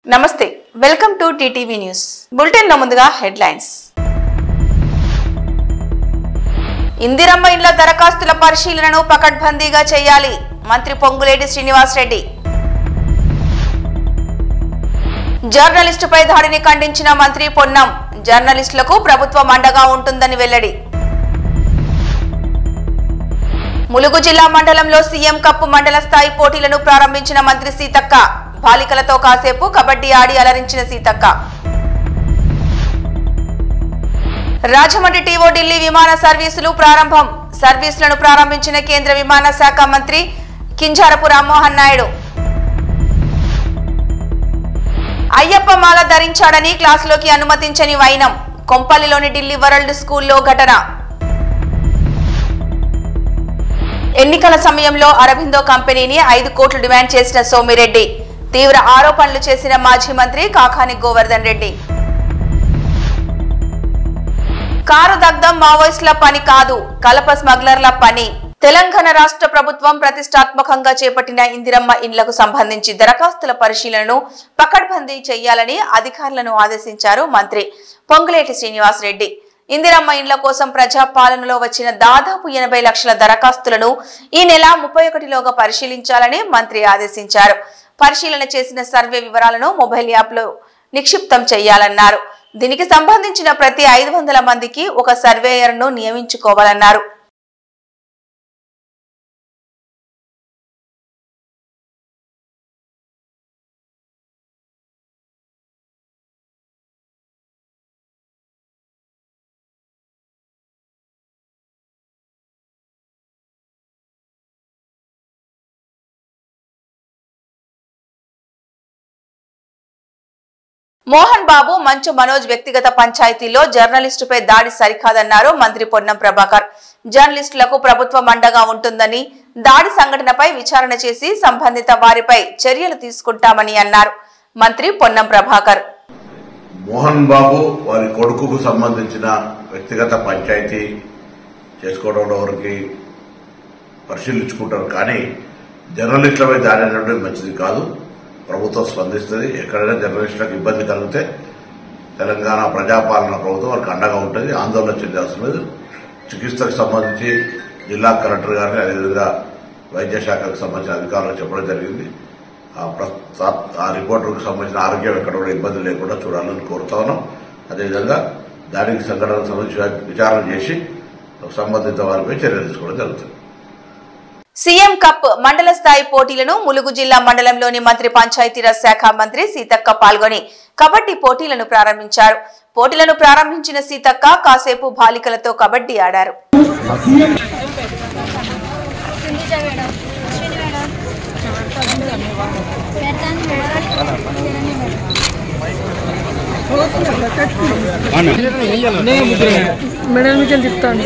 నమస్తే welcome to TTV news bulletin లో ముందుగా హెడ్లైన్స్ ఇందిరమ్మ ఇండ్ల దరఖాస్తుల పరిశీలనను పకడ్బందీగా చేయాలి మంత్రి పొంగులేటి శ్రీనివాస్ రెడ్డి జర్నలిస్టుపై దాడిని ఖండించిన మంత్రి పొన్నం జర్నలిస్టులకు ప్రభుత్వం అండగా ఉంటుందని వెల్లడి ములుగు జిల్లా మండలంలో సీఎం కప్ మండల స్థాయి పోటీలను ప్రారంభించిన మంత్రి సీతక్క బాలికలతో కాసేపు కబడ్డీ ఆడి అలరించిన సీతక్క రాజమండ్రి టీఓ ఢిల్లీ విమాన సర్వీసులు ప్రారంభం సర్వీసులను ప్రారంభించిన కేంద్ర విమాన శాఖ మంత్రి కింజారపు రామ్మోహన్ నాయుడు అయ్యప్ప మాల ధరించాడని క్లాసులోకి అనుమతించని వైనం కొంపల్లిలోని ఢిల్లీ వరల్డ్ స్కూల్లో ఘటన ఎన్నికల సమయంలో అరబిందో కంపెనీని 5 కోట్లు డిమాండ్ చేసిన సోమిరెడ్డి తీవ్ర ఆరోపణలు చేసిన మాజీ మంత్రి కాకాని గోవర్ధన్ రెడ్డి కారు దగ్ధం మావోయిస్టుల పని కాదు కలప స్మగ్లర్ల పని తెలంగాణ రాష్ట్ర ప్రభుత్వం ప్రతిష్టాత్మకంగా చేపట్టిన ఇందిరమ్మ ఇండ్లకు సంబంధించి దరఖాస్తుల పరిశీలనను పకడ్బందీ చేయాలని అధికారులను ఆదేశించారు మంత్రి పొంగులేటి శ్రీనివాస్ రెడ్డి ఇందిరమ్మ ఇండ్ల కోసం ప్రజాపాలనలో వచ్చిన దాదాపు 80 లక్షల దరఖాస్తులను ఈ నెల 31లోగా పరిశీలించాలని మంత్రి ఆదేశించారు పరిశీలన చేసిన సర్వే వివరాలను మొబైల్ యాప్లో నిక్షిప్తం చేయాలన్నారు దీనికి సంబంధించిన ప్రతి 500 మందికి ఒక సర్వేయర్ను నియమించుకోవాలన్నారు మోహన్ బాబు మంచు మనోజ్ వ్యక్తిగత పంచాయతీలో జర్నలిస్టుపై దాడి సరికాదన్నారు మంత్రి పొన్నం ప్రభాకర్ జర్నలిస్టులకు ప్రభుత్వం అండగా ఉంటుందని దాడి సంఘటనపై విచారణ చేసి సంబంధిత వారిపై చర్యలు తీసుకుంటామని అన్నారు మంత్రి పొన్నం ప్రభాకర్ మోహన్ బాబు వారి కొడుకుకు సంబంధించిన వ్యక్తిగత పంచాయతీ చేసుకోవడంలో వారికి పరిశీలించుకుంటారు కానీ జర్నలిస్టులపై దాడి అనేది మంచిది కాదు ప్రభుత్వం స్పందిస్తుంది ఎక్కడైనా జర్నలిస్టులకు ఇబ్బంది కలిగితే తెలంగాణ ప్రజాపాలన ప్రభుత్వం వారికి అండగా ఉంటుంది ఆందోళన చెందాల్సిన లేదు చికిత్సకు సంబంధించి జిల్లా కలెక్టర్ గారిని అదేవిధంగా వైద్య శాఖకు సంబంధించిన అధికారులకు చెప్పడం జరిగింది ఆ రిపోర్టర్కు సంబంధించిన ఆరోగ్యం ఎక్కడ కూడా ఇబ్బంది లేకుండా చూడాలని కోరుతా ఉన్నాం అదేవిధంగా దానికి సంఘటనకు సంబంధించి విచారణ చేసి సంబంధిత వారిపై చర్యలు తీసుకోవడం జరుగుతుంది సీఎం కప్ మండల స్థాయి పోటీలను ములుగు జిల్లా మండలంలోని మంత్రి పంచాయతీరాజ్ శాఖ మంత్రి సీతక్క పాల్గొని కబడ్డీ పోటీలను ప్రారంభించారు పోటీలను ప్రారంభించిన సీతక్క కాసేపు బాలికలతో కబడ్డీ ఆడారు మేడం మీకు చెప్తాను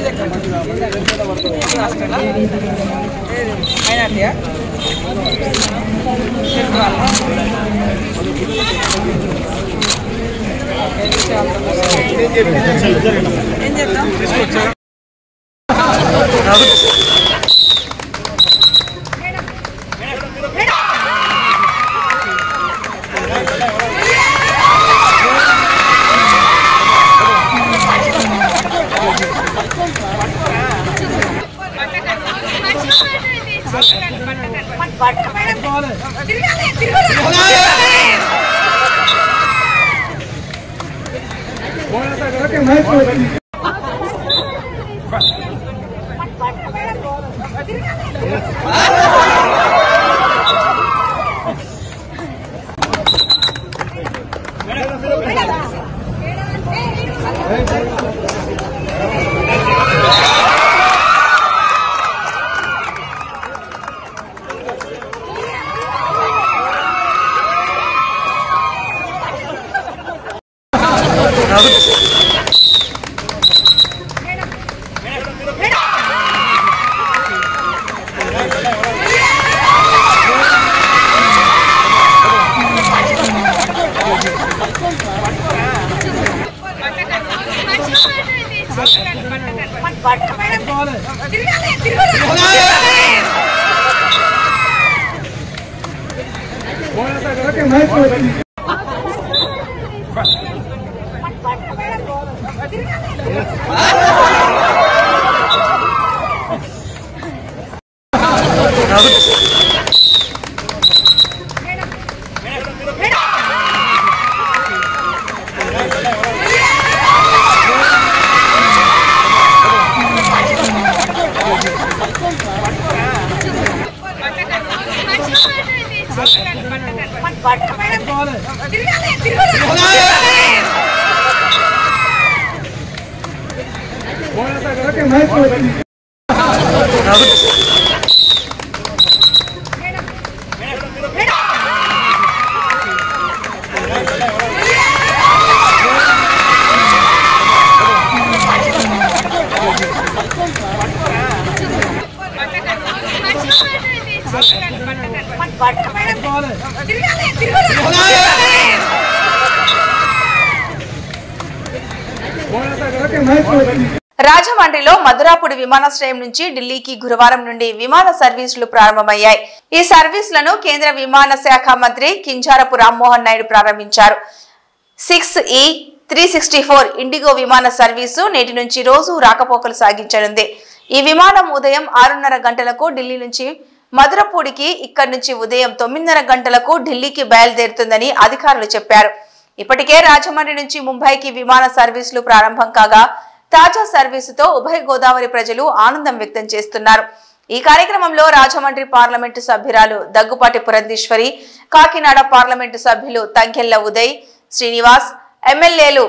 ఏం చేద్దాం రాజమండ్రిలో మధురాపుడి విమానాశ్రయం నుంచి ఢిల్లీకి గురువారం నుండి విమాన సర్వీసులు ప్రారంభమయ్యాయి. ఈ సర్వీసులను కేంద్ర విమాన శాఖ మంత్రి కింజారపు రామ్మోహన్ నాయుడు ప్రారంభించారు. 6E364 ఇండిగో విమాన సర్వీసు నేటి నుంచి రోజు రాకపోకలు సాగించనుంది. ఈ విమానం ఉదయం 6:30 గంటలకు ఢిల్లీ నుంచి మధురపూడికి, ఇక్కడి నుంచి ఉదయం 9:30 గంటలకు ఢిల్లీకి బయలుదేరుతుందని అధికారులు చెప్పారు. ఇప్పటికే రాజమండ్రి నుంచి ముంబైకి విమాన సర్వీసులు ప్రారంభం కాగా తాజా సర్వీసుతో ఉభయ గోదావరి ప్రజలు ఆనందం వ్యక్తం చేస్తున్నారు. ఈ కార్యక్రమంలో రాజమండ్రి పార్లమెంటు సభ్యురాలు దగ్గుపాటి పురంధేశ్వరి, కాకినాడ పార్లమెంటు సభ్యులు తంకెళ్ల ఉదయ్ శ్రీనివాస్, ఎమ్మెల్యేలు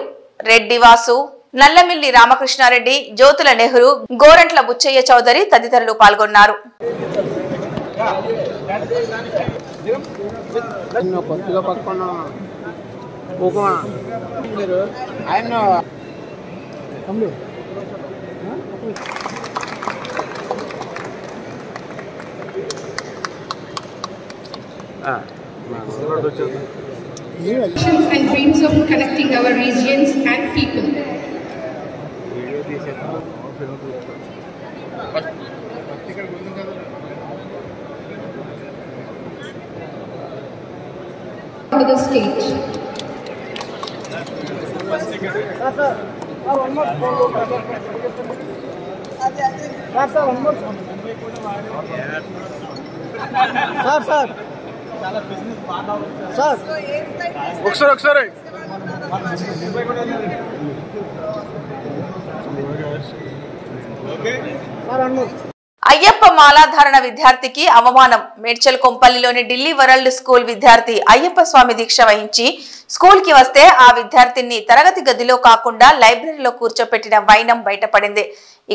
రెడ్డి వాసు, నల్లమిల్లి రామకృష్ణారెడ్డి, జ్యోతుల నెహ్రూ, గోరంట్ల బుచ్చయ్య చౌదరి తదితరులు పాల్గొన్నారు. And dreams of connecting our regions and people. For the state. Ayyappa మాలాధారణ విద్యార్థికి అవమానం. మేడ్చల్ కొంపల్లిలోని ఢిల్లీ వరల్డ్ స్కూల్ విద్యార్థి అయ్యప్ప స్వామి దీక్ష వహించి స్కూల్ కి వస్తే ఆ విద్యార్థిని తరగతి గదిలో కాకుండా లైబ్రరీలో కూర్చోపెట్టిన వైనం బయటపడింది.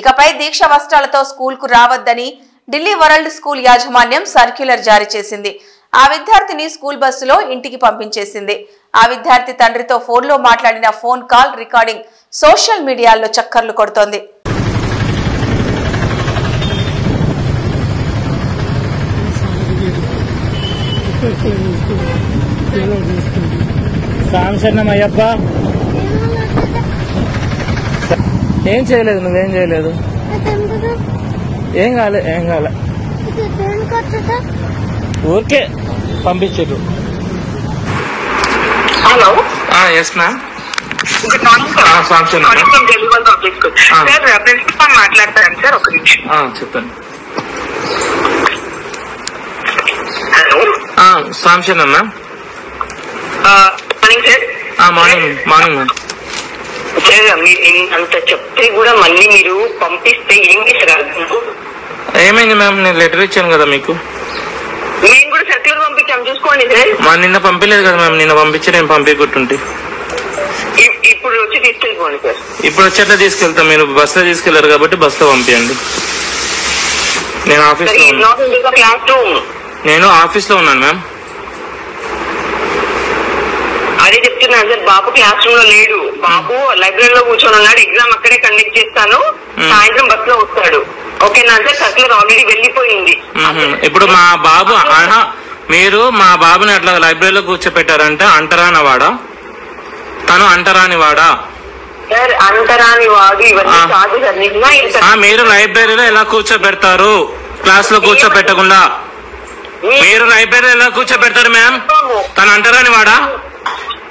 ఇకపై దీక్ష వస్త్రాలతో స్కూల్ కు రావద్దని ఢిల్లీ వరల్డ్ స్కూల్ యాజమాన్యం సర్క్యులర్ జారీ చేసింది. ఆ విద్యార్థిని స్కూల్ బస్సులో ఇంటికి పంపించేసింది. ఆ విద్యార్థి తండ్రితో ఫోన్లో మాట్లాడిన ఫోన్ కాల్ రికార్డింగ్ సోషల్ మీడియాలో చక్కర్లు కొడుతోంది. సాంశరణం అయ్యప్ప, ఏం చేయలేదు, నువ్వేం చేయలేదు, ఏం కాలే, ఏం కాలే, ఊరికే పంపించారు. Hello, yes ma'am. Good morning sir. Principal మాట్లాడతాను సార్, ఒక నిమిషం చెప్పండి. హలో, సాంశరణం ma'am. Morning sir. Morning ma'am. Sir మీరు అంత చెప్తే కూడా మళ్ళీ మీరు పంపిస్తే ఏం చేస్తారు? ఏమైంది మ్యామ్? నేను లెటర్ ఇచ్చాను కదా మీకు. మేము కూడా సర్క్యులర్ పంపించాం, చూసుకోండి సార్. నిన్న పంపించలేదు కదా మ్యామ్, నిన్న పంపించి నేను పంపించుకుంటుంటే ఇప్పుడు వచ్చి తీసుకెళ్ళిపోండి సార్. ఇప్పుడు వచ్చేట్లా తీసుకెళ్తాం, మీరు బస్సులో తీసుకెళ్లారు కాబట్టి బస్సులో పంపించండి. నేను ఆఫీస్ లో ఉన్నాను మ్యామ్. అదే చెప్తున్నాను సార్, బాబు క్లాస్ రూమ్ లో లేడు, బాబు లైబ్రరీలో కూర్చొని ఉన్నాడు. ఎగ్జామ్ అక్కడే కండక్ట్ చేస్తాను, సాయంత్రం బస్ లో వస్తాడు. ఓకేనా సార్? సర్క్యులర్ ఆల్రెడీ వెళ్ళిపోయింది. ఇప్పుడు మా బాబు, మీరు మా బాబుని అట్లా లైబ్రరీలో కూర్చోపెట్టారంటే అంటరాని వాడా? తను అంటరాని వాడా? సార్ అంటరాని వాడు ఇవన్నీ కాదు సార్. మీరు లైబ్రరీలో ఎలా కూర్చోబెడతారు? క్లాస్ లో కూర్చోబెట్టకుండా మీరు లైబ్రరీలో ఎలా కూర్చోబెడతారు మ్యామ్? తను అంటరాని వాడా?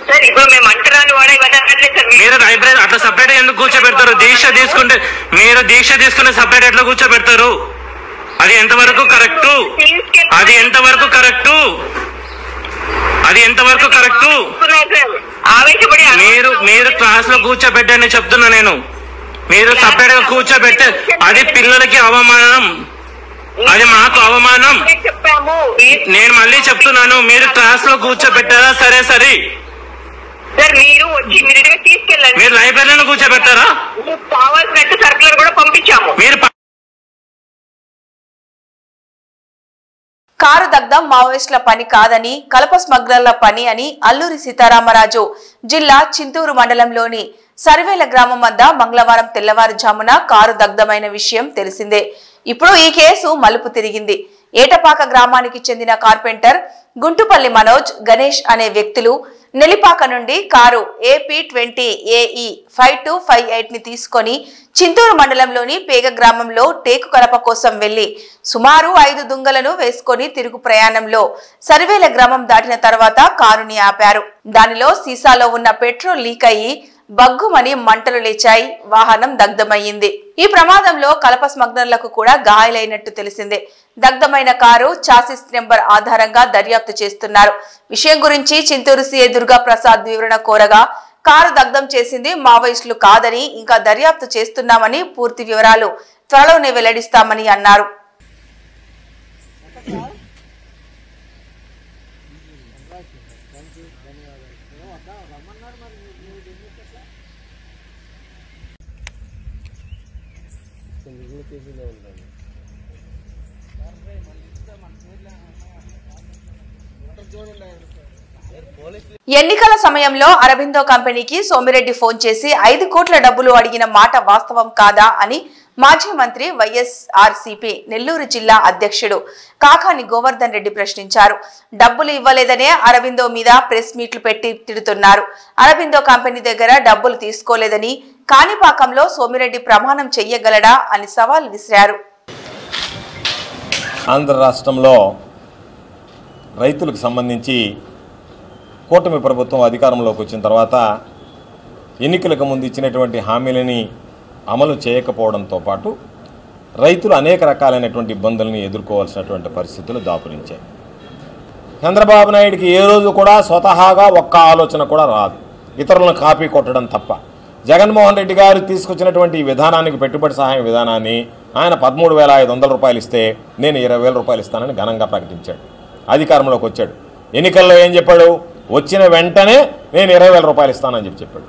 సార్ ఇప్పుడు మేము అంటరాని వాడా ఇవన్నీ అనట్లేదు సార్. మీరు లైబ్రరీ అట్లా సపరేట్ ఎందుకు కూర్చోబెడతారు? దీక్ష తీసుకుంటే మీరు దీక్ష తీసుకుంటే సపరేట్ ఎట్లా కూర్చోబెడతారు? అది ఎంతవరకు కరెక్టు? అది ఎంతవరకు కరెక్టు? అది ఎంతవరకు కరెక్టు? మీరు క్లాస్ లో కూర్చోబెట్టని చెప్తున్నా నేను. మీరు సపరేట్ గా కూర్చోబెట్టే అది పిల్లలకి అవమానం. అది మాకు అవమానం. చెప్పాము. నేను మళ్ళీ చెప్తున్నాను, మీరు క్లాస్ లో కూర్చోబెట్టారా? సరే సరే సార్, మీరు వచ్చి ఇమీడియట్ గా తీసుకెళ్ళండి. మీరు లైబ్రరీలో కూర్చోబెట్టారా? కావాల్సినట్టు సర్కులర్ కూడా పంపించాము. మీరు కారు దగ్ధం మావోయిస్టుల పని కాదని, కలప స్మగ్లర్ల పని అని అల్లూరి సీతారామరాజు జిల్లా చింతూరు మండలంలోని సర్వేల గ్రామం వద్ద మంగళవారం తెల్లవారుజామున కారు దగ్ధమైన విషయం తెలిసిందే. ఇప్పుడు ఈ కేసు మలుపు తిరిగింది. ఏటపాక గ్రామానికి చెందిన కార్పెంటర్ గుంటుపల్లి మనోజ్, గణేష్ అనే వ్యక్తులు నెలిపాక నుండి కారు AP20AE 5258 ని తీసుకొని చింతూరు మండలంలోని పేగ గ్రామంలో టేకు కలప కోసం వెళ్లి సుమారు 5 దుంగలను వేసుకొని తిరుగు ప్రయాణంలో సర్వేల గ్రామం దాటిన తర్వాత కారుని ఆపారు. దానిలో సీసాలో ఉన్న పెట్రోల్ లీక్ అయ్యి బగ్గుమని మంటలు లేచాయి. వాహనం దగ్ధమయ్యింది. ఈ ప్రమాదంలో కలప స్మగ్లర్లకు కూడా గాయాలైనట్టు తెలిసిందే. దగ్ధమైన కారు చాసిస్ నెంబర్ ఆధారంగా దర్యాప్తు చేస్తున్నారు. విషయం గురించి చింతూరు సీఐ దుర్గా ప్రసాద్ వివరణ కోరగా, కారు దగ్ధం చేసింది మావోయిస్టులు కాదని, ఇంకా దర్యాప్తు చేస్తున్నామని, పూర్తి వివరాలు త్వరలోనే వెల్లడిస్తామని అన్నారు. ఎన్నికల సమయంలో అరబిందో కంపెనీకి సోమిరెడ్డి ఫోన్ చేసి 5 కోట్ల డబ్బులు అడిగిన మాట వాస్తవం కాదా అని మాజీ మంత్రి వైఎస్ఆర్సీపీ నెల్లూరు జిల్లా అధ్యక్షుడు కాకాని గోవర్ధన్ రెడ్డి ప్రశ్నించారు. డబ్బులు ఇవ్వలేదనే అరబిందో మీద ప్రెస్ మీట్లు పెట్టి తిడుతున్నారు. అరబిందో కంపెనీ దగ్గర డబ్బులు తీసుకోలేదని, కాణిపాకంలో సోమిరెడ్డి ప్రమాణం చెయ్యగలడా అని సవాల్ విసిరారు. ఆంధ్ర రాష్ట్రంలో రైతులకు సంబంధించి కూటమి ప్రభుత్వం అధికారంలోకి వచ్చిన తర్వాత ఎన్నికలకు ముందు ఇచ్చినటువంటి హామీలని అమలు చేయకపోవడంతో పాటు రైతులు అనేక రకాలైనటువంటి ఇబ్బందులను ఎదుర్కోవాల్సినటువంటి పరిస్థితులు దాపురించాయి. చంద్రబాబు నాయుడికి ఏ రోజు కూడా స్వతహాగా ఒక్క ఆలోచన కూడా రాదు, ఇతరులను కాపీ కొట్టడం తప్ప. జగన్మోహన్ రెడ్డి గారు తీసుకొచ్చినటువంటి ఈ విధానానికి, పెట్టుబడి సహాయం విధానాన్ని, ఆయన 13,500 రూపాయలు ఇస్తే నేను 20,000 రూపాయలు ఇస్తానని ఘనంగా ప్రకటించాడు. అధికారంలోకి వచ్చాడు. ఎన్నికల్లో ఏం చెప్పాడు? వచ్చిన వెంటనే నేను 20,000 రూపాయలు ఇస్తానని చెప్పాడు.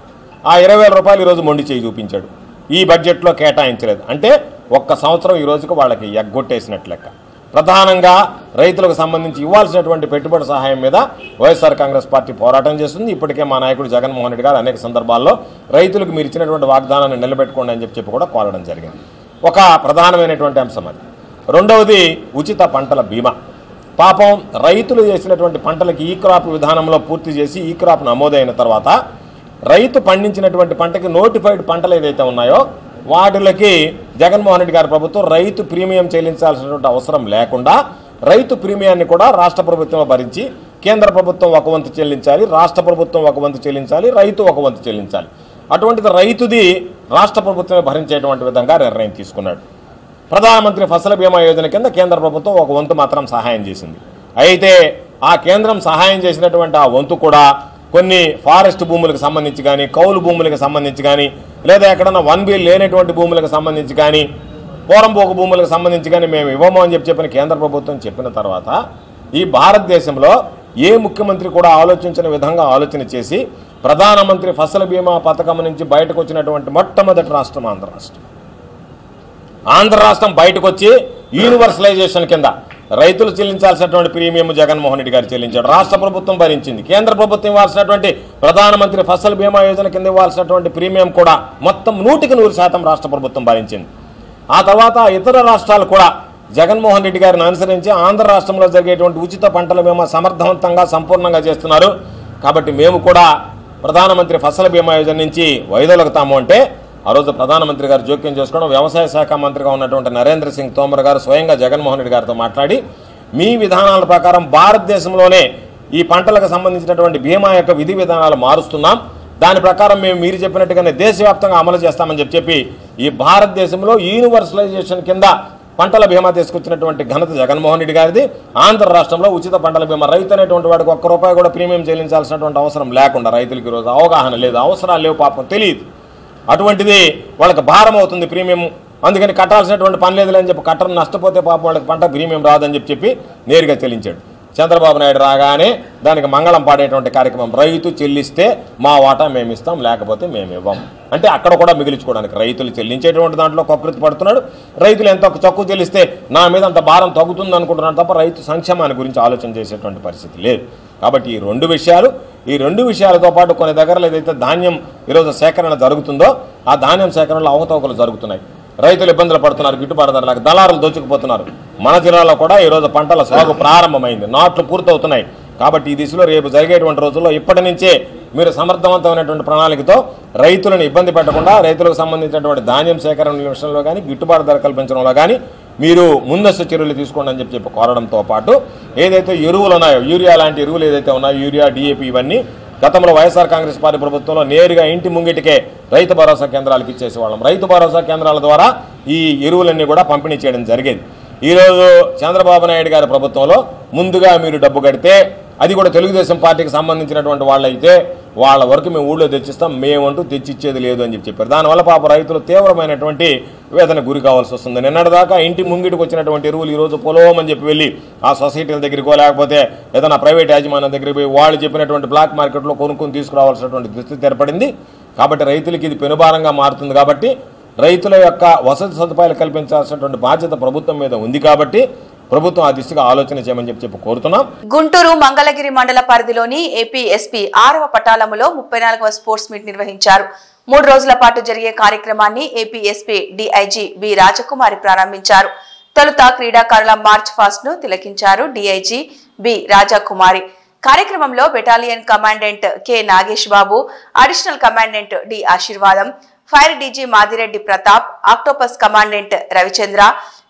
ఆ 20,000 రూపాయలు ఈరోజు మొండి చేయి చూపించాడు. ఈ బడ్జెట్లో కేటాయించలేదు. అంటే ఒక్క సంవత్సరం ఈ రోజుకు వాళ్ళకి ఎగ్గొట్టేసినట్లు లెక్క. ప్రధానంగా రైతులకు సంబంధించి ఇవ్వాల్సినటువంటి పెట్టుబడి సహాయం మీద వైఎస్ఆర్ కాంగ్రెస్ పార్టీ పోరాటం చేస్తుంది. ఇప్పటికే మా నాయకుడు జగన్మోహన్ రెడ్డి గారు అనేక సందర్భాల్లో రైతులకు మీరు ఇచ్చినటువంటి వాగ్దానాన్ని నిలబెట్టుకోండి అని చెప్పి కూడా కోరడం జరిగింది. ఒక ప్రధానమైనటువంటి అంశం అది. రెండవది ఉచిత పంటల బీమా. పాపం రైతులు చేసినటువంటి పంటలకి ఈ క్రాప్ విధానంలో పూర్తి చేసి ఈ క్రాప్ నమోదైన తర్వాత రైతు పండించినటువంటి పంటకి నోటిఫైడ్ పంటలు ఏదైతే ఉన్నాయో వాటికి జగన్మోహన్ రెడ్డి గారి ప్రభుత్వం రైతు ప్రీమియం చెల్లించాల్సినటువంటి అవసరం లేకుండా రైతు ప్రీమియాన్ని కూడా రాష్ట్ర ప్రభుత్వం భరించి కేంద్ర ప్రభుత్వం ఒక వంతు చెల్లించాలి, రాష్ట్ర ప్రభుత్వం ఒక వంతు చెల్లించాలి, రైతు ఒక వంతు చెల్లించాలి. అటువంటిది రైతుది రాష్ట్ర ప్రభుత్వమే భరించేటువంటి విధంగా నిర్ణయం తీసుకున్నాడు. ప్రధానమంత్రి ఫసల్ బీమా యోజన కింద కేంద్ర ప్రభుత్వం ఒక వంతు మాత్రం సహాయం చేసింది. అయితే ఆ కేంద్రం సహాయం చేసినటువంటి ఆ వంతు కూడా కొన్ని ఫారెస్ట్ భూములకు సంబంధించి కానీ, కౌలు భూములకు సంబంధించి కానీ, లేదా ఎక్కడన్నా 1B లేనటువంటి భూములకు సంబంధించి కానీ, పోరంపోకు భూములకు సంబంధించి కానీ మేము ఇవ్వము అని చెప్పిన కేంద్ర ప్రభుత్వం చెప్పిన తర్వాత ఈ భారతదేశంలో ఏ ముఖ్యమంత్రి కూడా ఆలోచించిన విధంగా ఆలోచన చేసి ప్రధానమంత్రి ఫసల్ బీమా పథకం నుంచి బయటకు వచ్చినటువంటి మొట్టమొదటి రాష్ట్రం ఆంధ్ర రాష్ట్రం. ఆంధ్ర రాష్ట్రం బయటకు వచ్చి యూనివర్సలైజేషన్ కింద రైతులు చెల్లించాల్సినటువంటి ప్రీమియం జగన్మోహన్ రెడ్డి గారు చెల్లించాడు, రాష్ట్ర ప్రభుత్వం భరించింది. కేంద్ర ప్రభుత్వం ఇవ్వాల్సినటువంటి ప్రధానమంత్రి ఫసల్ బీమా యోజన కింద ఇవ్వాల్సినటువంటి ప్రీమియం కూడా మొత్తం 100% రాష్ట్ర ప్రభుత్వం భరించింది. ఆ తర్వాత ఇతర రాష్ట్రాలు కూడా జగన్మోహన్ రెడ్డి గారిని అనుసరించి ఆంధ్ర రాష్ట్రంలో జరిగేటువంటి ఉచిత పంటల బీమా సమర్థవంతంగా సంపూర్ణంగా చేస్తున్నారు. కాబట్టి మేము కూడా ప్రధానమంత్రి ఫసల్ బీమా యోజన నుంచి వైదొలుగుతాము అంటే ఆ రోజు ప్రధానమంత్రి గారు జోక్యం చేసుకోవడం, వ్యవసాయ శాఖ మంత్రిగా ఉన్నటువంటి నరేంద్ర సింగ్ తోమర్ గారు స్వయంగా జగన్మోహన్ రెడ్డి గారితో మాట్లాడి మీ విధానాల ప్రకారం భారతదేశంలోనే ఈ పంటలకు సంబంధించినటువంటి బీమా యొక్క విధి విధానాలు మారుస్తున్నాం, దాని ప్రకారం మేము మీరు చెప్పినట్టుగానే దేశవ్యాప్తంగా అమలు చేస్తామని చెప్పి ఈ భారతదేశంలో యూనివర్సలైజేషన్ కింద పంటల బీమా తీసుకొచ్చినటువంటి ఘనత జగన్మోహన్ రెడ్డి గారిది. ఆంధ్ర రాష్ట్రంలో ఉచిత పంటల బీమా రైతు అనేటువంటి వాడికి ₹1 కూడా ప్రీమియం చెల్లించాల్సినటువంటి అవసరం లేకుండా, రైతులకి ఈరోజు అవగాహన లేదు, అవసరాలు లేవు, పాపం తెలియదు. అటువంటిది వాళ్ళకి భారం అవుతుంది ప్రీమియం అందుకని కట్టాల్సినటువంటి పని లేదులేని చెప్పి కట్టడం నష్టపోతే పాప వాళ్ళకి పంట ప్రీమియం రాదని చెప్పి నేరుగా చెల్లించాడు. చంద్రబాబు నాయుడు రాగానే దానికి మంగళం పాడేటువంటి కార్యక్రమం, రైతు చెల్లిస్తే మా వాటా మేము ఇస్తాం, లేకపోతే మేము ఇవ్వం అంటే అక్కడ కూడా మిగిలించుకోవడానికి రైతులు చెల్లించేటువంటి దాంట్లో కకృతి పడుతున్నాడు. రైతులు ఎంత తక్కువ చెల్లిస్తే నా మీద అంత భారం తగ్గుతుంది అనుకుంటున్నాడు తప్ప రైతు సంక్షేమాన్ని గురించి ఆలోచన చేసేటువంటి పరిస్థితి లేదు. కాబట్టి ఈ రెండు విషయాలతో పాటు కొన్ని దగ్గరలో ఏదైతే ధాన్యం ఈరోజు సేకరణ జరుగుతుందో ఆ ధాన్యం సేకరణలో అవకతవకలు జరుగుతున్నాయి. రైతులు ఇబ్బందులు పడుతున్నారు, గిట్టుబాటు ధరలకు దళారులు దోచుకుపోతున్నారు. మన జిల్లాలో కూడా ఈరోజు పంటల సాగు ప్రారంభమైంది, నాట్లు పూర్తవుతున్నాయి. కాబట్టి ఈ దిశలో రేపు జరిగేటువంటి రోజుల్లో ఇప్పటి నుంచే మీరు సమర్థవంతమైనటువంటి ప్రణాళికతో రైతులను ఇబ్బంది పెట్టకుండా రైతులకు సంబంధించినటువంటి ధాన్యం సేకరణ విషయంలో కానీ గిట్టుబాటు ధర కల్పించడంలో కానీ మీరు ముందస్తు చర్యలు తీసుకోండి అని చెప్పి కోరడంతో పాటు ఏదైతే ఎరువులు ఉన్నాయో, యూరియా లాంటి ఎరువులు ఏదైతే ఉన్నాయో, యూరియా, DAP ఇవన్నీ గతంలో వైఎస్ఆర్ కాంగ్రెస్ పార్టీ ప్రభుత్వంలో నేరుగా ఇంటి ముంగిటికే రైతు భరోసా కేంద్రాలకు ఇచ్చేసేవాళ్ళం. రైతు భరోసా కేంద్రాల ద్వారా ఈ ఎరువులన్నీ కూడా పంపిణీ చేయడం జరిగేది. ఈరోజు చంద్రబాబు నాయుడు గారి ప్రభుత్వంలో ముందుగా మీరు డబ్బు కడితే అది కూడా తెలుగుదేశం పార్టీకి సంబంధించినటువంటి వాళ్ళైతే వాళ్ళ వరకు మేము ఊళ్ళో తెచ్చిస్తాం, మేమంటూ తెచ్చిచ్చేది లేదు అని చెప్పారు. దానివల్ల పాప రైతులు తీవ్రమైనటువంటి వేదన గురి కావాల్సి వస్తుంది. నిన్నటిదాకా ఇంటి ముంగిటికి వచ్చినటువంటి ఎరువులు ఈరోజు పొలవమని చెప్పి వెళ్ళి ఆ సొసైటీల దగ్గరికో లేకపోతే ఏదైనా ప్రైవేట్ యాజమాన్యం దగ్గరికి పోయి వాళ్ళు చెప్పినటువంటి బ్లాక్ మార్కెట్లో కొనుక్కొని తీసుకురావాల్సినటువంటి దుస్థితి ఏర్పడింది. కాబట్టి రైతులకి ఇది పెనుభారంగా మారుతుంది. కాబట్టి రైతుల యొక్క వసతి సదుపాయాలు కల్పించాల్సినటువంటి బాధ్యత ప్రభుత్వం మీద ఉంది. కాబట్టి ప్రభుత్వం ఆ దిశగా ఆలోచన చేయమని చెప్పి కోరుతున్నాం. గుంటూరు మంగళగిరి మండల పరిధిలోని ఏపీ ఎస్పీ 6వ పటాలములో 34వ స్పోర్ట్స్ మీట్ నిర్వహించారు. 3 రోజుల పాటు జరిగే కార్యక్రమాన్ని ఏపీ ఎస్పీ DIG బి రాజకుమారి ప్రారంభించారు. తొలుత క్రీడాకారుల మార్చ్ ఫాస్ట్ ను తిలకించారు DIG బి రాజకుమారి. కార్యక్రమంలో బెటాలియన్ కమాండెంట్ కె నాగేష్ బాబు, అడిషనల్ కమాండెంట్ డి ఆశీర్వాదం, fire DG Madireddy Pratap, octopus commandant Ravichandra,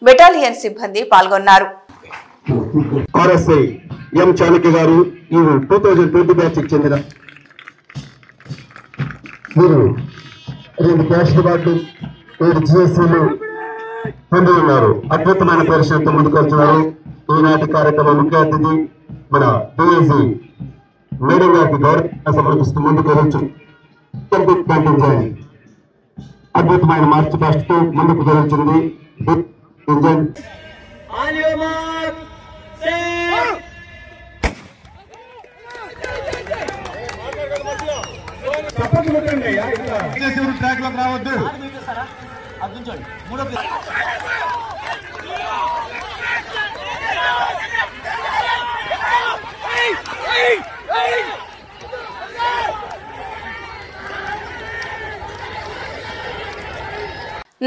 battalion సిబ్బంది పాల్గొన్నారు. RSI ఎం చాణక్య గారు ఈ 2020 బ్యాచ్ కి చెందిన వీరు 2 క్యాష్ అవార్డు 7 GSలు పొంది ఉన్నారు. అద్భుతమైన పరిశ్రమతో ముందుకు వచ్చున్నారు. ఈనాటి కార్యక్రమం ముఖ్య అతిథి మన DIG మేడం గారికి గౌరవ సమర్పిస్తూ ముందుకు వచ్చి పంపించాలి. అద్భుతమైన మార్చ్ ఫాస్ట్ తో ముందుకు జరుగుతుంది. రావద్దు.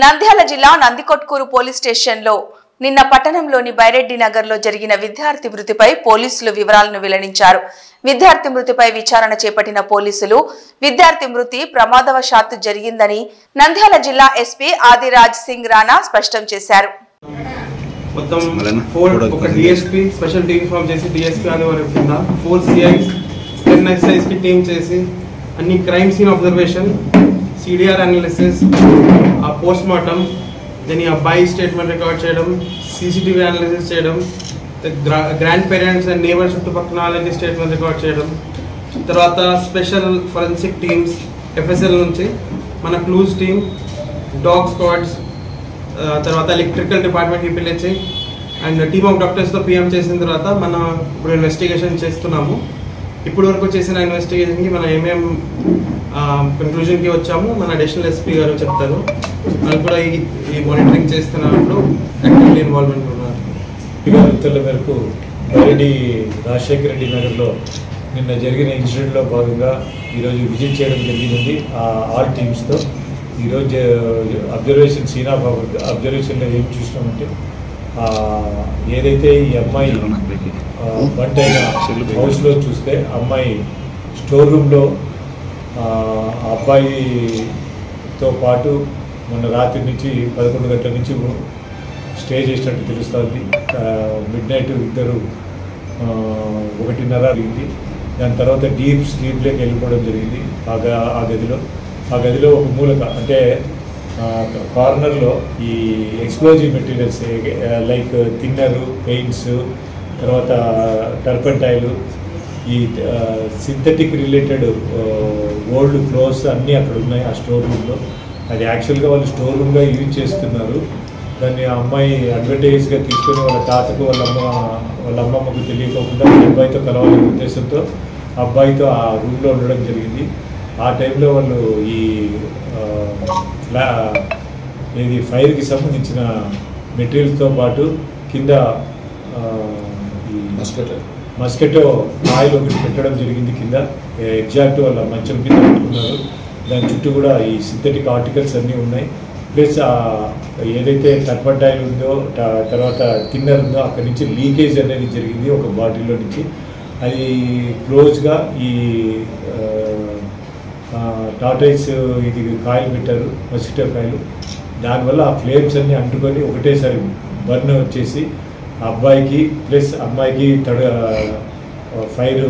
నంద్యాల జిల్లా నందికొట్కూరు పోలీస్ స్టేషన్లో నిన్న పట్టణంలోని బైరెడ్డి నగర్లో జరిగిన విద్యార్థి మృతిపై పోలీసులు వివరాలను వెల్లడించారు. విద్యార్థి మృతిపై విచారణ చేపట్టిన పోలీసులు విద్యార్థి మృతి ప్రమాదవశాత్తు జరిగిందని నంద్యాల జిల్లా ఎస్పీ ఆదిరాజ్ సింగ్ రాణా స్పష్టం చేశారు. మొత్తం 4 DSP స్పెషల్ టీమ్ ఫామ్ చేసి DSP ఆదివారం కింద 4 CIs 10 SIs కి టీమ్ చేసి అన్ని crime scene observation, CDR analysis, ఆ పోస్ట్ మార్టం, దాని అబ్బాయి స్టేట్మెంట్ రికార్డ్ చేయడం, CCTV అనాలిసిస్ చేయడం, గ్రాండ్ పేరెంట్స్ అండ్ నేబర్స్ చుట్టుపక్కల వాళ్ళకి స్టేట్మెంట్ రికార్డ్ చేయడం, తర్వాత స్పెషల్ ఫోరెన్సిక్ టీమ్స్ FSL నుంచి మన క్లూజ్ టీమ్, డాగ్ స్క్వాడ్స్, తర్వాత ఎలక్ట్రికల్ డిపార్ట్మెంట్కి పిలిచి అండ్ టీమ్ ఆఫ్ డాక్టర్స్తో PM చేసిన తర్వాత మనం ఇప్పుడు ఇన్వెస్టిగేషన్ చేస్తున్నాము. ఇప్పుడు వరకు చేసిన ఇన్వెస్టిగేషన్కి మనం ఏమేం కన్క్లూజన్కి వచ్చాము మన అడిషనల్ SP గారు చెప్తారు. వాళ్ళు కూడా ఈ మానిటరింగ్ చేస్తున్నప్పుడు యాక్టివ్లీ ఇన్వాల్వ్మెంట్ ఉన్నారు. ఉత్తర్వుల మేరకు బైరెడ్డి రాజశేఖర రెడ్డి నగర్లో నిన్న జరిగిన ఇన్సిడెంట్లో భాగంగా ఈరోజు విజిట్ చేయడం జరిగింది ఆల్ టీమ్స్తో. ఈరోజు అబ్జర్వేషన్ సీన్ ఆఫ్ అబ్జర్వేషన్లో ఏం చూసినామంటే ఏదైతే ఈ అమ్మాయి బంట్ అయిన హౌస్లో చూస్తే అమ్మాయి స్టోర్ రూమ్లో అబ్బాయితో పాటు మొన్న రాత్రి నుంచి 11 గంటల నుంచి స్టే చేసినట్టు తెలుస్తుంది. మిడ్ నైట్ ఇద్దరు 1:30 అయింది. దాని తర్వాత డీప్ స్లీప్లోకి వెళ్ళిపోవడం జరిగింది. ఆ గదిలో ఒక మూలక అంటే కార్నర్లో ఈ ఎక్స్ప్లోజివ్ మెటీరియల్స్ లైక్ థిన్నరు, పెయింట్స్, తర్వాత టర్పెంటైలు, ఈ సింథటిక్ రిలేటెడ్ ఓల్డ్ క్లోత్స్ అన్నీ అక్కడ ఉన్నాయి ఆ స్టోర్ రూమ్లో. అది యాక్చువల్గా వాళ్ళు స్టోర్ రూమ్గా యూజ్ చేస్తున్నారు. దాన్ని ఆ అమ్మాయి అడ్వర్టైజ్గా తీసుకొని వాళ్ళ తాతకు వాళ్ళ అమ్మమ్మకు తెలియకోకుండా అబ్బాయితో కలవాలనే ఉద్దేశంతో అబ్బాయితో ఆ రూమ్లో ఉండడం జరిగింది. ఆ టైంలో వాళ్ళు ఈ ఇది ఫైర్కి సంబంధించిన మెటీరియల్తో పాటు కింద ఈ మస్కెటో ఆయిల్ ఒకటి పెట్టడం జరిగింది. కింద ఎగ్జాక్ట్ వాళ్ళ మంచం కింద పెట్టుకున్నారు. దాని చుట్టూ కూడా ఈ సింథటిక్ ఆర్టికల్స్ అన్నీ ఉన్నాయి. ప్లస్ ఏదైతే టర్పంట్ ఆయిల్ ఉందో తర్వాత థిన్నర్ ఉందో అక్కడి నుంచి లీకేజ్ అనేది జరిగింది ఒక బాటిల్లో నుంచి. అది క్లోజ్గా ఈ టాటైస్ ఇది కాయలు పెట్టారు, మస్కిటో కాయలు. దానివల్ల ఆ ఫ్లేమ్స్ అన్నీ అంటుకొని ఒకటేసారి బర్న్ వచ్చేసి అబ్బాయికి ప్లస్ అమ్మాయికి ఫైర్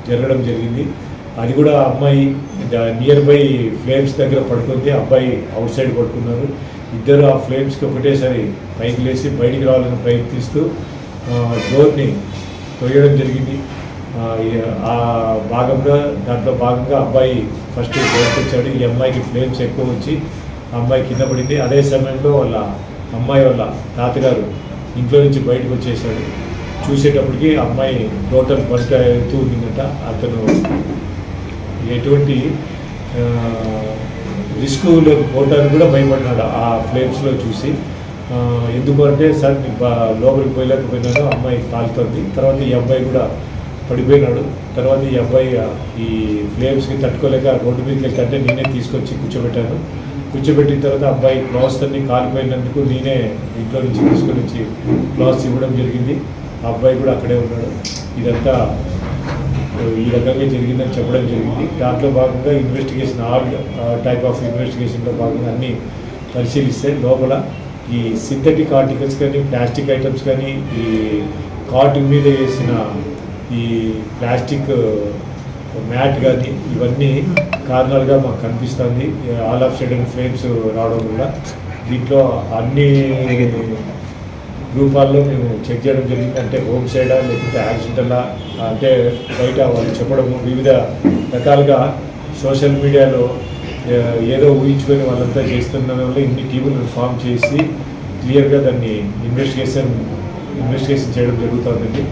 జరగడం జరిగింది. అది కూడా అమ్మాయి నియర్ బై ఫ్లేమ్స్ దగ్గర పడుకుంది, అబ్బాయి అవుట్ సైడ్ పడుకున్నారు. ఇద్దరు ఆ ఫ్లేమ్స్కి ఒకటేసారి పైకి లేచి బయటికి రావాలని ప్రయత్నిస్తూ డోర్ని తొయ్యడం జరిగింది. ఆ దాంట్లో భాగంగా అబ్బాయి ఫస్ట్ బయటకు వచ్చాడు. ఈ అమ్మాయికి ఫ్లేమ్స్ ఎక్కువ వచ్చి అమ్మాయి కింద పడింది. అదే సమయంలో వాళ్ళ అమ్మాయి వాళ్ళ తాతగారు ఇంట్లో నుంచి బయటకు వచ్చేసాడు. చూసేటప్పటికి అమ్మాయి టోటల్ బయట అవుతూ ఉండిందట. అతను ఎటువంటి రిస్క్లోకి పోవడానికి కూడా భయపడినాడు ఆ ఫ్లేమ్స్లో చూసి. ఎందుకంటే సార్ లోపలికి పోయలేకపోయినాడు, అమ్మాయి కాలుతుంది. తర్వాత ఈ అబ్బాయి కూడా పడిపోయినాడు. తర్వాత ఈ అబ్బాయి ఈ ఫ్లేమ్స్కి తట్టుకోలేక రోడ్డు మీదకి అంటే నేనే తీసుకొచ్చి కూర్చోబెట్టాను. కూర్చోబెట్టిన తర్వాత అబ్బాయి క్లాత్స్ అన్ని కాలిపోయినందుకు నేనే ఇంట్లో నుంచి తీసుకొని వచ్చి క్లాత్స్ ఇవ్వడం జరిగింది. ఆ అబ్బాయి కూడా అక్కడే ఉన్నాడు. ఇదంతా ఈ రకంగా జరిగిందని చెప్పడం జరిగింది. దాంట్లో భాగంగా ఇన్వెస్టిగేషన్ ఆల్ టైప్ ఆఫ్ ఇన్వెస్టిగేషన్లో భాగంగా అన్నీ పరిశీలిస్తే లోపల ఈ సింథటిక్ ఆర్టికల్స్ కానీ ప్లాస్టిక్ ఐటమ్స్ కానీ ఈ కాటన్ మీద వేసిన ఈ ప్లాస్టిక్ మ్యాట్ కానీ ఇవన్నీ కారణాలుగా మాకు కనిపిస్తుంది. ఆల్ ఆఫ్ సడన్ ఫ్లేమ్స్ రావడం వల్ల దీంట్లో అన్ని రూపాల్లో మేము చెక్ చేయడం జరిగింది. అంటే హోమ్ సైడా లేకుంటే యాక్సిడెంటలా అంటే బయట వాళ్ళు చెప్పడము వివిధ రకాలుగా సోషల్ మీడియాలో ఏదో ఊహించుకొని వాళ్ళంతా చేస్తున్న వల్ల ఇన్ని టీములను ఫామ్ చేసి క్లియర్గా దాన్ని ఇన్వెస్టిగేషన్ చేయడం జరుగుతుందండి.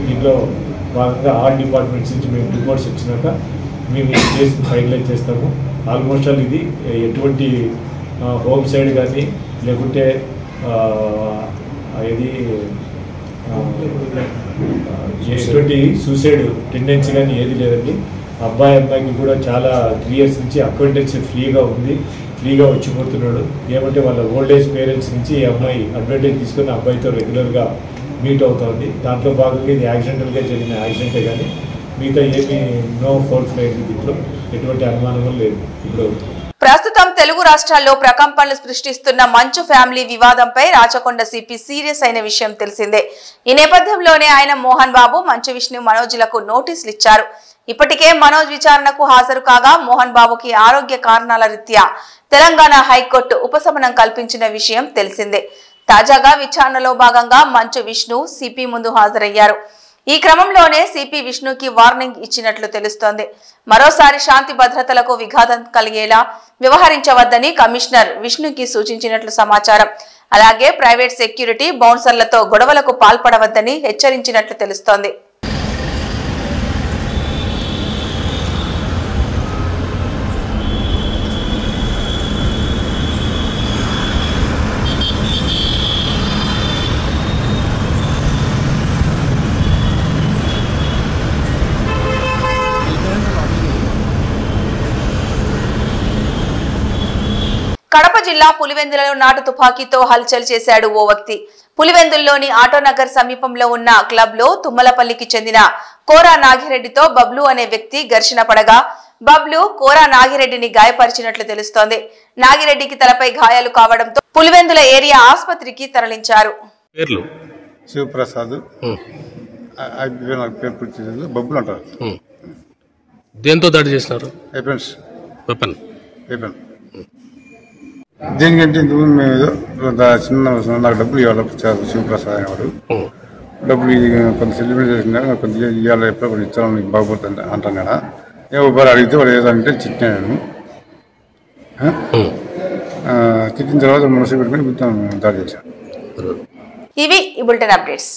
దీంట్లో భాగంగా ఆల్ డిపార్ట్మెంట్స్ నుంచి మేము రిపోర్ట్స్ వచ్చినాక మేము ఈ కేసుని ఫైనలైజ్ చేస్తాము. ఆల్మోస్ట్ ఆల్ ఇది ఎటువంటి హోమ్ సైడ్ కానీ లేకుంటే ఇది ఎటువంటి సూసైడ్ టెండెన్సీ కానీ ఏది లేదండి. అమ్మాయికి కూడా చాలా 3 years నుంచి అక్వైంటెన్స్ ఫ్రీగా వచ్చిపోతున్నాడు. ఏమంటే వాళ్ళ ఓల్డ్ ఏజ్ పేరెంట్స్ నుంచి ఈ అమ్మాయి అడ్వాంటేజ్ తీసుకొని అబ్బాయితో రెగ్యులర్గా మీట్ అవుతుంది. దాంట్లో భాగంగా ఇది యాక్సిడెంటల్గా జరిగిన యాక్సిడెంటే కానీ మిగతా ఏమీ నో ఫాల్ట్ లేదు. దీంట్లో ఎటువంటి అనుమానం లేదు. ఇప్పుడు ప్రస్తుతం తెలుగు రాష్ట్రాల్లో ప్రకంపనలు సృష్టిస్తున్న మంచు ఫ్యామిలీ వివాదంపై రాచకొండ సిపి సీరియస్ అయిన విషయం తెలిసిందే. ఈ నేపథ్యంలోనే ఆయన మోహన్ బాబు, మంచు విష్ణు, మనోజ్లకు నోటీసులు ఇచ్చారు. ఇప్పటికే మనోజ్ విచారణకు హాజరు కాగా మోహన్ బాబుకి ఆరోగ్య కారణాల రీత్యా తెలంగాణ హైకోర్టు ఉపశమనం కల్పించిన విషయం తెలిసిందే. తాజాగా విచారణలో భాగంగా మంచు విష్ణు సిపి ముందు హాజరయ్యారు. ఈ క్రమంలోనే సిపి విష్ణుకి వార్నింగ్ ఇచ్చినట్లు తెలుస్తోంది. మరోసారి శాంతి భద్రతలకు విఘాతం కలిగేలా వ్యవహరించవద్దని కమిషనర్ విష్ణుకి సూచించినట్లు సమాచారం. అలాగే ప్రైవేట్ సెక్యూరిటీ బౌన్సర్లతో గొడవలకు పాల్పడవద్దని హెచ్చరించినట్లు తెలుస్తోంది. కడప జిల్లా పులివెందులలో నాటు తుపాకీతో హల్చల్ చేశాడు ఓ వ్యక్తి. పులివెందుల్లోని ఆటోనగర్ సమీపంలో ఉన్న క్లబ్ లో తుమ్మలపల్లికి చెందిన కోరా నాగిరెడ్డితో బబ్లు అనే వ్యక్తి ఘర్షణ పడగా బబ్లు కోరా నాగిరెడ్డిని గాయపరిచినట్లు తెలుస్తోంది. నాగిరెడ్డికి తలపై గాయాలు కావడంతో పులివెందుల ఏరియా ఆసుపత్రికి తరలించారు. శివప్రసాద్ బబ్బులు అంటారు. దేంతో దాడి చేసినారు? వెపన్. దేనికంటే ఇంతకు మేము చిన్న నాకు డబ్బులు ఇవ్వాలి. శివప్రసాద్ అనేవాడు డబ్బులు కొంత సెటిల్మెంట్ చేసిన కొంత ఇవ్వాలి, ఎప్పుడో కొన్ని ఇచ్చాను మీకు బాగుపడుతుంది అంటాను కదా. ఏ ఒబ్బరు అడిగితే వాడు ఏదంటే చిట్టాను. తిట్టిన తర్వాత మనసు పెట్టుకుని దాడి చేశాను. ఇవి ఈ బులెటిన్ అప్డేట్స్.